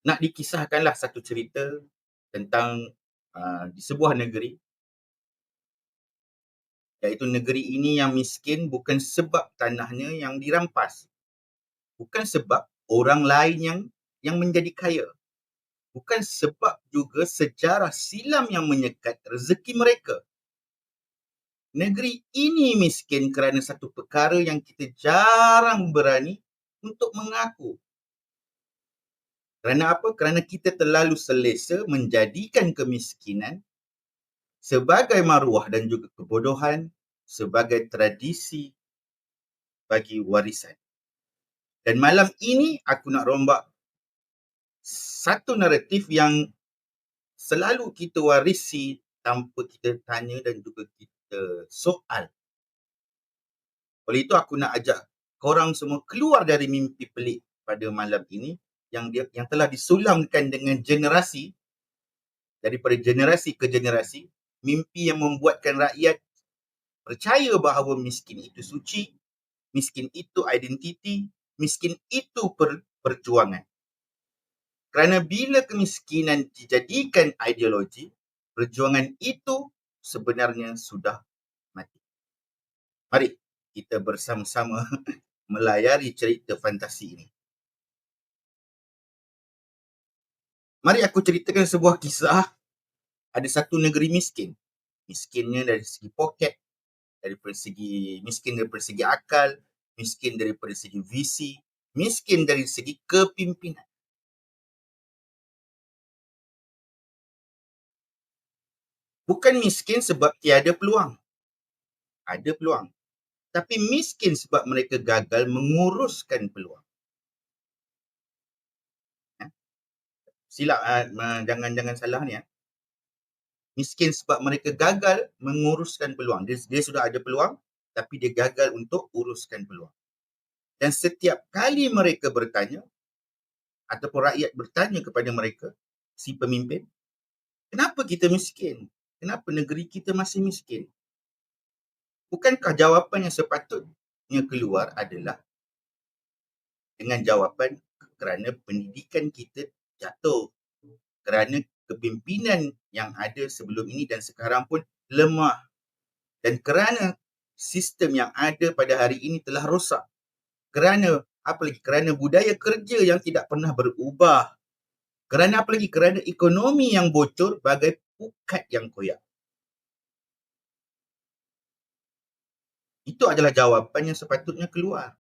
Nak dikisahkanlah satu cerita tentang di sebuah negeri, iaitu negeri ini yang miskin bukan sebab tanahnya yang dirampas, bukan sebab orang lain yang menjadi kaya, bukan sebab juga sejarah silam yang menyekat rezeki mereka. Negeri ini miskin kerana satu perkara yang kita jarang berani untuk mengaku. Kerana apa? Kerana kita terlalu selesa menjadikan kemiskinan sebagai maruah dan juga kebodohan, sebagai tradisi bagi warisan. Dan malam ini aku nak rombak satu naratif yang selalu kita warisi tanpa kita tanya dan juga kita soal. Oleh itu aku nak ajak korang semua keluar dari mimpi pelik pada malam ini yang telah disulamkan dengan generasi, daripada generasi ke generasi, mimpi yang membuatkan rakyat percaya bahawa miskin itu suci, miskin itu identiti, miskin itu perjuangan. Kerana bila kemiskinan dijadikan ideologi, perjuangan itu sebenarnya sudah mati. Mari kita bersama-sama melayari cerita fantasi ini. Mari aku ceritakan sebuah kisah. Ada satu negeri miskin. Miskinnya dari segi poket, miskin daripada segi akal, miskin daripada segi visi, miskin dari segi kepimpinan. Bukan miskin sebab tiada peluang. Ada peluang. Tapi miskin sebab mereka gagal menguruskan peluang. Silap, jangan salah ni. Miskin sebab mereka gagal menguruskan peluang. Dia sudah ada peluang, tapi dia gagal untuk uruskan peluang. Dan setiap kali mereka bertanya, ataupun rakyat bertanya kepada mereka, si pemimpin, kenapa kita miskin? Kenapa negeri kita masih miskin? Bukankah jawapan yang sepatutnya keluar adalah dengan jawapan kerana pendidikan kita jatuh, kerana kepimpinan yang ada sebelum ini dan sekarang pun lemah, dan kerana sistem yang ada pada hari ini telah rosak, kerana budaya kerja yang tidak pernah berubah, kerana ekonomi yang bocor bagai pukat yang koyak. Itu adalah jawapan yang sepatutnya keluar.